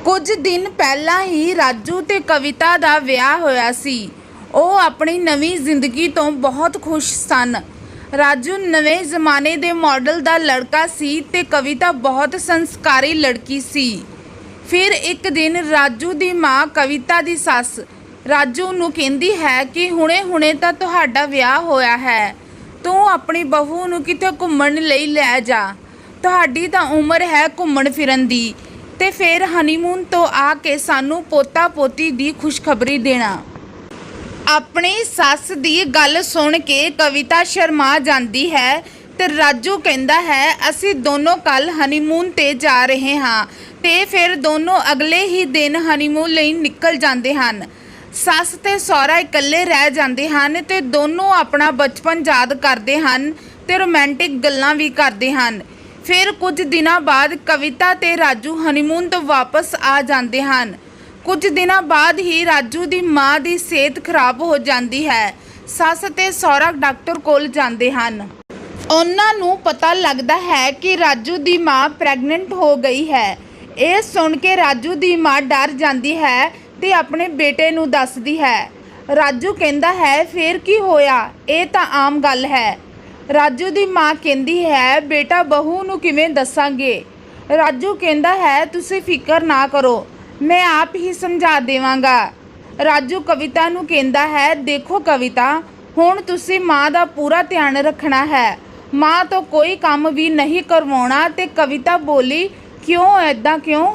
ਕੁਝ ਦਿਨ ਪਹਿਲਾਂ ਹੀ ਰਾਜੂ ਤੇ ਕਵਿਤਾ ਦਾ ਵਿਆਹ ਹੋਇਆ ਸੀ। ਉਹ ਆਪਣੀ ਨਵੀਂ ਜ਼ਿੰਦਗੀ ਤੋਂ ਬਹੁਤ ਖੁਸ਼ ਸਨ। ਰਾਜੂ ਨਵੇਂ ਜ਼ਮਾਨੇ ਦੇ ਮਾਡਲ ਦਾ ਲੜਕਾ ਸੀ ਤੇ ਕਵਿਤਾ ਬਹੁਤ ਸੰਸਕਾਰੀ ਲੜਕੀ ਸੀ। ਫਿਰ ਇੱਕ ਦਿਨ ਰਾਜੂ ਦੀ ਮਾਂ ਕਵਿਤਾ ਦੀ ਸੱਸ ਰਾਜੂ ਨੂੰ ਕਹਿੰਦੀ ਹੈ ਕਿ ਹੁਣੇ ਤਾਂ ਤੁਹਾਡਾ ਵਿਆਹ ਹੋਇਆ ਹੈ, ਤੂੰ ਆਪਣੀ ਬਹੂ ਨੂੰ ਕਿਤੇ ਘੁੰਮਣ ਲਈ ਲੈ ਜਾ। ਤੁਹਾਡੀ ਤਾਂ ਉਮਰ ਹੈ ਘੁੰਮਣ ਫਿਰਨ ਦੀ, ਤੇ ਫਿਰ ਹਨੀਮੂਨ ਤੋਂ ਆ ਕੇ ਸਾਨੂੰ ਪੋਤਾ ਪੋਤੀ ਦੀ ਖੁਸ਼ਖਬਰੀ ਦੇਣਾ। ਆਪਣੀ ਸੱਸ ਦੀ ਗੱਲ ਸੁਣ ਕੇ ਕਵਿਤਾ ਸ਼ਰਮਾ ਜਾਂਦੀ ਹੈ ਤੇ ਰਾਜੂ ਕਹਿੰਦਾ ਹੈ ਅਸੀਂ ਦੋਨੋਂ ਕੱਲ ਹਨੀਮੂਨ ਤੇ ਜਾ ਰਹੇ ਹਾਂ, ਤੇ ਫਿਰ ਦੋਨੋਂ ਅਗਲੇ ਹੀ ਦਿਨ ਹਨੀਮੂਨ ਲਈ ਨਿਕਲ ਜਾਂਦੇ ਹਨ। ਸੱਸ ਤੇ ਸਹੁਰਾ ਇਕੱਲੇ ਰਹਿ ਜਾਂਦੇ ਹਨ ਤੇ ਦੋਨੋਂ ਆਪਣਾ ਬਚਪਨ ਯਾਦ ਕਰਦੇ ਹਨ ਤੇ ਰੋਮਾਂਟਿਕ ਗੱਲਾਂ ਵੀ ਕਰਦੇ ਹਨ। ਫਿਰ ਕੁਝ ਦਿਨਾਂ ਬਾਅਦ ਕਵਿਤਾ ਤੇ ਰਾਜੂ ਹਨੀਮੂਨ ਤੋਂ ਵਾਪਸ ਆ ਜਾਂਦੇ ਹਨ। ਕੁਝ ਦਿਨਾਂ ਬਾਅਦ ਹੀ ਰਾਜੂ ਦੀ ਮਾਂ ਦੀ ਸਿਹਤ ਖਰਾਬ ਹੋ ਜਾਂਦੀ ਹੈ। ਸੱਸ ਤੇ ਸਹੁਰਾ ਡਾਕਟਰ ਕੋਲ ਜਾਂਦੇ ਹਨ। ਉਹਨਾਂ ਨੂੰ ਪਤਾ ਲੱਗਦਾ ਹੈ ਕਿ ਰਾਜੂ ਦੀ ਮਾਂ ਪ੍ਰੈਗਨੈਂਟ ਹੋ ਗਈ ਹੈ। ਇਹ ਸੁਣ ਕੇ ਰਾਜੂ ਦੀ ਮਾਂ ਡਰ ਜਾਂਦੀ ਹੈ ਤੇ ਆਪਣੇ ਬੇਟੇ ਨੂੰ ਦੱਸਦੀ ਹੈ। ਰਾਜੂ ਕਹਿੰਦਾ ਹੈ ਫਿਰ ਕੀ ਹੋਇਆ, ਇਹ ਤਾਂ ਆਮ ਗੱਲ ਹੈ। ਰਾਜੂ ਦੀ ਮਾਂ ਕਹਿੰਦੀ ਹੈ ਬੇਟਾ ਬਹੂ ਨੂੰ ਕਿਵੇਂ ਦੱਸਾਂਗੇ। ਰਾਜੂ ਕਹਿੰਦਾ ਹੈ ਤੁਸੀਂ ਫਿਕਰ ਨਾ ਕਰੋ, ਮੈਂ ਆਪ ਹੀ ਸਮਝਾ ਦੇਵਾਂਗਾ। ਰਾਜੂ ਕਵਿਤਾ ਨੂੰ ਕਹਿੰਦਾ ਹੈ ਦੇਖੋ ਕਵਿਤਾ, ਹੁਣ ਤੁਸੀਂ ਮਾਂ ਦਾ ਪੂਰਾ ਧਿਆਨ ਰੱਖਣਾ ਹੈ, ਮਾਂ ਤੋਂ ਕੋਈ ਕੰਮ ਵੀ ਨਹੀਂ ਕਰਵਾਉਣਾ। ਤੇ ਕਵਿਤਾ ਬੋਲੀ ਕਿਉਂ ਐਦਾਂ ਕਿਉਂ,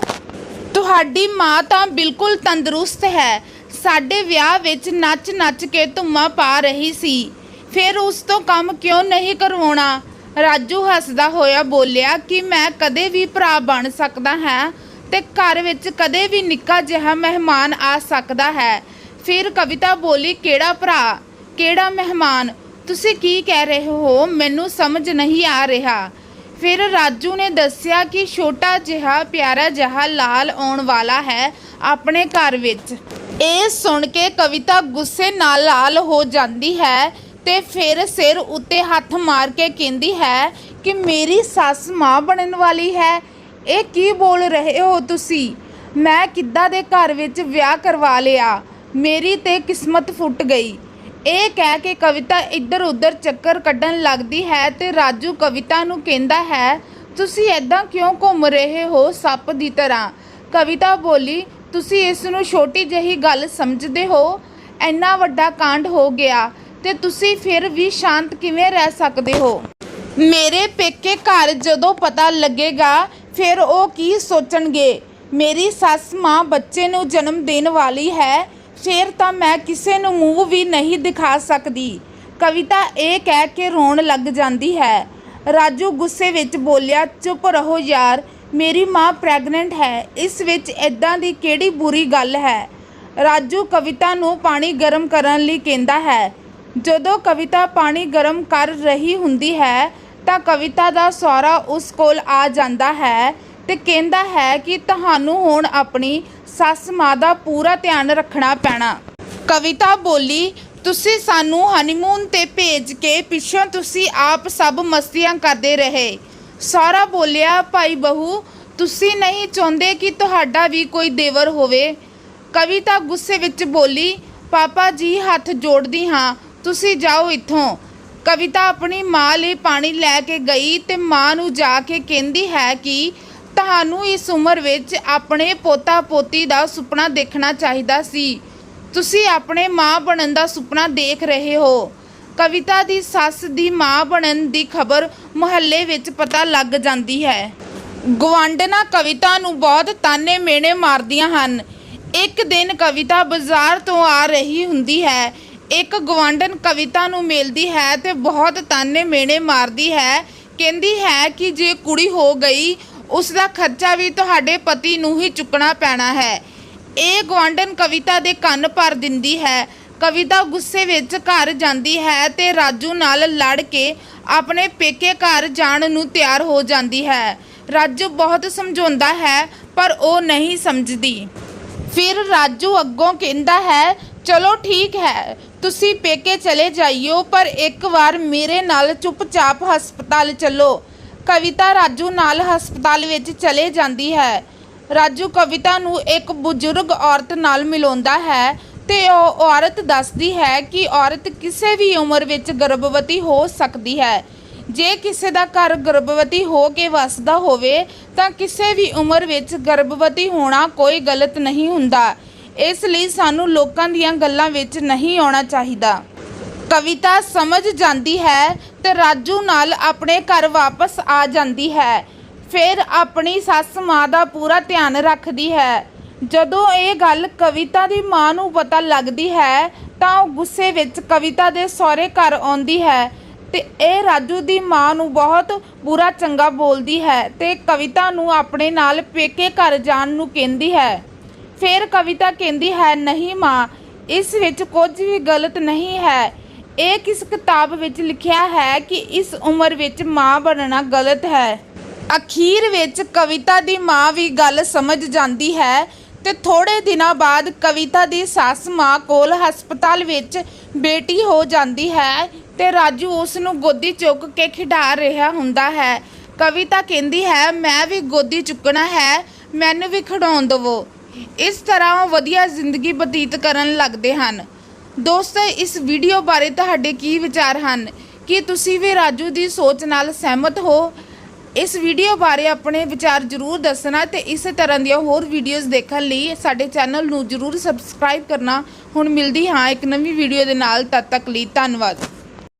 ਤੁਹਾਡੀ ਮਾਂ ਤਾਂ ਬਿਲਕੁਲ ਤੰਦਰੁਸਤ ਹੈ, ਸਾਡੇ ਵਿਆਹ ਵਿੱਚ ਨੱਚ ਕੇ ਧੁੰਮਾਂ ਪਾ ਰਹੀ ਸੀ, ਫਿਰ ਉਸ ਤੋਂ ਕੰਮ ਕਿਉਂ ਨਹੀਂ ਕਰਵਾਉਣਾ। ਰਾਜੂ ਹੱਸਦਾ ਹੋਇਆ ਬੋਲਿਆ ਕਿ ਮੈਂ ਕਦੇ ਵੀ ਭਰਾ ਬਣ ਸਕਦਾ ਹਾਂ ਤੇ ਘਰ ਵਿੱਚ ਕਦੇ ਵੀ ਨਿੱਕਾ ਜਿਹਾ ਮਹਿਮਾਨ ਆ ਸਕਦਾ ਹੈ। ਫਿਰ ਕਵਿਤਾ ਬੋਲੀ ਕਿਹੜਾ ਭਰਾ, ਕਿਹੜਾ ਮਹਿਮਾਨ, ਤੁਸੀਂ ਕੀ ਕਹਿ ਰਹੇ ਹੋ, ਮੈਨੂੰ ਸਮਝ ਨਹੀਂ ਆ ਰਿਹਾ। ਫਿਰ ਰਾਜੂ ਨੇ ਦੱਸਿਆ ਕਿ ਛੋਟਾ ਜਿਹਾ ਪਿਆਰਾ ਜਿਹਾ ਲਾਲ ਆਉਣ ਵਾਲਾ ਹੈ ਆਪਣੇ ਘਰ ਵਿੱਚ। ਇਹ ਸੁਣ ਕੇ ਕਵਿਤਾ ਗੁੱਸੇ ਨਾਲ ਲਾਲ ਹੋ ਜਾਂਦੀ ਹੈ ਤੇ ਫਿਰ ਸਿਰ ਉੱਤੇ ਹੱਥ ਮਾਰ ਕੇ ਕਹਿੰਦੀ ਹੈ ਕਿ ਮੇਰੀ ਸੱਸ ਮਾਂ ਬਣਨ ਵਾਲੀ ਹੈ, ਇਹ ਕੀ ਬੋਲ ਰਹੇ ਹੋ ਤੁਸੀਂ, ਮੈਂ ਕਿੱਦਾਂ ਦੇ ਘਰ ਵਿੱਚ ਵਿਆਹ ਕਰਵਾ ਲਿਆ, ਮੇਰੀ ਤੇ ਕਿਸਮਤ ਫੁੱਟ ਗਈ। ਇਹ ਕਹਿ ਕੇ ਕਵਿਤਾ ਇੱਧਰ ਉੱਧਰ ਚੱਕਰ ਕੱਢਣ ਲੱਗਦੀ ਹੈ ਤੇ ਰਾਜੂ ਕਵਿਤਾ ਨੂੰ ਕਹਿੰਦਾ ਹੈ ਤੁਸੀਂ ਐਦਾਂ ਕਿਉਂ ਘੁੰਮ ਰਹੇ ਹੋ ਸੱਪ ਦੀ ਤਰ੍ਹਾਂ। ਕਵਿਤਾ ਬੋਲੀ ਤੁਸੀਂ ਇਸ ਨੂੰ ਛੋਟੀ ਜਿਹੀ ਗੱਲ ਸਮਝਦੇ ਹੋ, ਇੰਨਾ ਵੱਡਾ ਕਾਂਡ ਹੋ ਗਿਆ ਤੇ ਤੁਸੀਂ ਫਿਰ ਵੀ ਸ਼ਾਂਤ ਕਿਵੇਂ ਰਹਿ ਸਕਦੇ ਹੋ। ਮੇਰੇ ਪੇਕੇ ਘਰ ਜਦੋਂ ਪਤਾ ਲੱਗੇਗਾ ਫਿਰ ਉਹ ਕੀ ਸੋਚਣਗੇ, ਮੇਰੀ ਸੱਸ ਮਾਂ ਬੱਚੇ ਨੂੰ ਜਨਮ ਦੇਣ ਵਾਲੀ ਹੈ, ਫਿਰ ਤਾਂ ਮੈਂ ਕਿਸੇ ਨੂੰ ਮੂੰਹ ਵੀ ਨਹੀਂ ਦਿਖਾ ਸਕਦੀ। ਕਵਿਤਾ ਇਹ ਕਹਿ ਕੇ ਰੋਣ ਲੱਗ ਜਾਂਦੀ ਹੈ। ਰਾਜੂ ਗੁੱਸੇ ਵਿੱਚ ਬੋਲਿਆ ਚੁੱਪ ਰਹੋ ਯਾਰ, ਮੇਰੀ ਮਾਂ ਪ੍ਰੈਗਨੈਂਟ ਹੈ, ਇਸ ਵਿੱਚ ਇੱਦਾਂ ਦੀ ਕਿਹੜੀ ਬੁਰੀ ਗੱਲ ਹੈ। ਰਾਜੂ ਕਵਿਤਾ ਨੂੰ ਪਾਣੀ ਗਰਮ ਕਰਨ ਲਈ ਕਹਿੰਦਾ ਹੈ। ਜਦੋਂ ਕਵਿਤਾ ਪਾਣੀ ਗਰਮ ਕਰ ਰਹੀ ਹੁੰਦੀ ਹੈ ਤਾਂ ਕਵਿਤਾ ਦਾ ਸਹੁਰਾ ਉਸ ਕੋਲ ਆ ਜਾਂਦਾ ਹੈ ਤੇ ਕਹਿੰਦਾ ਹੈ ਕਿ ਤੁਹਾਨੂੰ ਹੁਣ ਆਪਣੀ ਸੱਸ ਮਾਂ ਦਾ ਪੂਰਾ ਧਿਆਨ ਰੱਖਣਾ ਪੈਣਾ। ਕਵਿਤਾ ਬੋਲੀ ਤੁਸੀਂ ਸਾਨੂੰ ਹਨੀਮੂਨ ਤੇ ਭੇਜ ਕੇ ਪਿੱਛੋਂ ਤੁਸੀਂ ਆਪ ਸਭ ਮਸਤੀਆਂ ਕਰਦੇ ਰਹੇ। ਸਹੁਰਾ ਬੋਲਿਆ ਭਾਈ ਬਹੂ ਤੁਸੀਂ ਨਹੀਂ ਚਾਹੁੰਦੇ ਕਿ ਤੁਹਾਡਾ ਵੀ ਕੋਈ ਦੇਵਰ ਹੋਵੇ। ਕਵਿਤਾ ਗੁੱਸੇ ਵਿੱਚ ਬੋਲੀ ਪਾਪਾ ਜੀ ਹੱਥ ਜੋੜਦੀ ਹਾਂ, ਤੁਸੀਂ ਜਾਓ ਇੱਥੋਂ। ਕਵਿਤਾ ਆਪਣੀ ਮਾਂ ਲਈ ਪਾਣੀ ਲੈ ਕੇ ਗਈ ਤੇ ਮਾਂ ਨੂੰ ਜਾ ਕੇ ਕਹਿੰਦੀ ਹੈ ਕਿ ਤੁਹਾਨੂੰ ਇਸ ਉਮਰ ਵਿੱਚ ਆਪਣੇ ਪੋਤਾ ਪੋਤੀ ਦਾ ਸੁਪਨਾ ਦੇਖਣਾ ਚਾਹੀਦਾ ਸੀ, ਤੁਸੀਂ ਆਪਣੇ ਮਾਂ ਬਣਨ ਦਾ ਸੁਪਨਾ ਦੇਖ ਰਹੇ ਹੋ। ਕਵਿਤਾ ਦੀ ਸੱਸ ਦੀ ਮਾਂ ਬਣਨ ਦੀ ਖਬਰ ਮੁਹੱਲੇ ਵਿੱਚ ਪਤਾ ਲੱਗ ਜਾਂਦੀ ਹੈ। ਗੁਆਂਢਣਾਂ ਕਵਿਤਾ ਨੂੰ ਬਹੁਤ ਤਾਨੇ ਮਿਹਣੇ ਮਾਰਦੀਆਂ ਹਨ। ਇੱਕ ਦਿਨ ਕਵਿਤਾ ਬਾਜ਼ਾਰ ਤੋਂ ਆ ਰਹੀ ਹੁੰਦੀ ਹੈ। ਇੱਕ ਗੁਆਂਢਣ ਕਵਿਤਾ ਨੂੰ ਮਿਲਦੀ ਹੈ ਤੇ ਬਹੁਤ ਤਾਨੇ ਮਿਹਣੇ ਮਾਰਦੀ ਹੈ। ਕਹਿੰਦੀ ਹੈ ਕਿ ਜੇ ਕੁੜੀ ਹੋ ਗਈ ਉਸ ਦਾ ਖਰਚਾ ਵੀ ਤੁਹਾਡੇ ਪਤੀ ਨੂੰ ਹੀ ਚੁੱਕਣਾ ਪੈਣਾ ਹੈ। ਇਹ ਗੁਆਂਢਣ ਕਵਿਤਾ ਦੇ ਕੰਨ ਭਰ ਦਿੰਦੀ ਹੈ। ਕਵਿਤਾ ਗੁੱਸੇ ਵਿੱਚ ਘਰ ਜਾਂਦੀ ਹੈ ਤੇ ਰਾਜੂ ਨਾਲ ਲੜ ਕੇ ਆਪਣੇ ਪੇਕੇ ਘਰ ਜਾਣ ਨੂੰ ਤਿਆਰ ਹੋ ਜਾਂਦੀ ਹੈ। ਰਾਜੂ ਬਹੁਤ ਸਮਝਾਉਂਦਾ ਹੈ ਪਰ ਉਹ ਨਹੀਂ ਸਮਝਦੀ। ਫਿਰ ਰਾਜੂ ਅੱਗੋਂ ਕਹਿੰਦਾ ਹੈ ਚਲੋ ਠੀਕ ਹੈ, ਤੁਸੀਂ ਪੇਕੇ ਚਲੇ ਜਾਈਓ, ਪਰ ਇੱਕ ਵਾਰ ਮੇਰੇ ਨਾਲ ਚੁੱਪਚਾਪ ਹਸਪਤਾਲ ਚੱਲੋ। ਕਵਿਤਾ ਰਾਜੂ ਨਾਲ ਹਸਪਤਾਲ ਵਿੱਚ ਚਲੇ ਜਾਂਦੀ ਹੈ। ਰਾਜੂ ਕਵਿਤਾ ਨੂੰ ਇੱਕ ਬਜ਼ੁਰਗ ਔਰਤ ਨਾਲ ਮਿਲਾਉਂਦਾ ਹੈ ਤੇ ਉਹ ਔਰਤ ਦੱਸਦੀ ਹੈ ਕਿ ਔਰਤ ਕਿਸੇ ਵੀ ਉਮਰ ਵਿੱਚ ਗਰਭਵਤੀ ਹੋ ਸਕਦੀ ਹੈ। ਜੇ ਕਿਸੇ ਦਾ ਘਰ ਗਰਭਵਤੀ ਹੋ ਕੇ ਵਸਦਾ ਹੋਵੇ ਤਾਂ ਕਿਸੇ ਵੀ ਉਮਰ ਵਿੱਚ ਗਰਭਵਤੀ ਹੋਣਾ ਕੋਈ ਗਲਤ ਨਹੀਂ ਹੁੰਦਾ। ਇਸ ਲਈ ਸਾਨੂੰ ਲੋਕਾਂ ਦੀਆਂ ਗੱਲਾਂ ਵਿੱਚ ਨਹੀਂ ਆਉਣਾ ਚਾਹੀਦਾ। ਕਵਿਤਾ ਸਮਝ ਜਾਂਦੀ ਹੈ ਤੇ ਰਾਜੂ ਨਾਲ ਆਪਣੇ ਘਰ ਵਾਪਸ ਆ ਜਾਂਦੀ ਹੈ। ਫਿਰ ਆਪਣੀ ਸੱਸ ਮਾਂ ਦਾ ਪੂਰਾ ਧਿਆਨ ਰੱਖਦੀ ਹੈ। ਜਦੋਂ ਇਹ ਗੱਲ ਕਵਿਤਾ ਦੀ ਮਾਂ ਨੂੰ ਪਤਾ ਲੱਗਦੀ ਹੈ ਤਾਂ ਉਹ ਗੁੱਸੇ ਵਿੱਚ ਕਵਿਤਾ ਦੇ ਸਹੁਰੇ ਘਰ ਆਉਂਦੀ ਹੈ ਤੇ ਇਹ ਰਾਜੂ ਦੀ ਮਾਂ ਨੂੰ ਬਹੁਤ ਬੁਰਾ ਚੰਗਾ ਬੋਲਦੀ ਹੈ ਤੇ ਕਵਿਤਾ ਨੂੰ ਆਪਣੇ ਨਾਲ ਪੇਕੇ ਘਰ ਜਾਣ ਨੂੰ ਕਹਿੰਦੀ ਹੈ। ਫਿਰ ਕਵਿਤਾ ਕਹਿੰਦੀ ਹੈ, ਨਹੀਂ ਮਾਂ, ਇਸ ਵਿੱਚ ਕੁਝ ਵੀ ਗਲਤ ਨਹੀਂ ਹੈ। ਇਹ ਕਿਸ ਕਿਤਾਬ ਵਿੱਚ ਲਿਖਿਆ ਹੈ ਕਿ ਇਸ ਉਮਰ ਵਿੱਚ ਮਾਂ ਬਣਨਾ ਗਲਤ ਹੈ। ਅਖੀਰ ਵਿੱਚ ਕਵਿਤਾ ਦੀ ਮਾਂ ਵੀ ਗੱਲ ਸਮਝ ਜਾਂਦੀ ਹੈ ਤੇ ਥੋੜੇ ਦਿਨਾਂ ਬਾਅਦ ਕਵਿਤਾ ਦੀ ਸੱਸ ਮਾਂ ਕੋਲ ਹਸਪਤਾਲ ਵਿੱਚ ਬੇਟੀ ਹੋ ਜਾਂਦੀ ਹੈ ਤੇ ਰਾਜੂ ਉਸ ਨੂੰ ਗੋਦੀ ਚੁੱਕ ਕੇ ਖਿਡਾ ਰਿਹਾ ਹੁੰਦਾ ਹੈ। ਕਵਿਤਾ ਕਹਿੰਦੀ ਹੈ, ਮੈਂ ਵੀ ਗੋਦੀ ਚੁੱਕਣਾ ਹੈ, ਮੈਨੂੰ ਵੀ ਖਿਡਾਉਣ ਦੇਵੋ। ਇਸ ਤਰ੍ਹਾਂ ਉਹ ਵਧੀਆ ਜ਼ਿੰਦਗੀ ਬਤੀਤ ਕਰਨ ਲੱਗਦੇ ਹਨ। ਦੋਸਤੋ, ਇਸ ਵੀਡੀਓ ਬਾਰੇ ਤੁਹਾਡੇ ਕੀ ਵਿਚਾਰ ਹਨ? ਕੀ ਤੁਸੀਂ ਵੀ ਰਾਜੂ ਦੀ ਸੋਚ ਨਾਲ ਸਹਿਮਤ ਹੋ? ਇਸ ਵੀਡੀਓ ਬਾਰੇ ਆਪਣੇ ਵਿਚਾਰ ਜ਼ਰੂਰ ਦੱਸਣਾ ਤੇ ਇਸੇ ਤਰ੍ਹਾਂ ਦੀਆਂ ਹੋਰ ਵੀਡੀਓਜ਼ ਦੇਖਣ ਲਈ ਸਾਡੇ ਚੈਨਲ ਨੂੰ ਜ਼ਰੂਰ ਸਬਸਕ੍ਰਾਈਬ ਕਰਨਾ। ਹੁਣ ਮਿਲਦੀ ਹਾਂ ਇੱਕ ਨਵੀਂ ਵੀਡੀਓ ਦੇ ਨਾਲ, ਤਦ ਤੱਕ ਲਈ ਧੰਨਵਾਦ।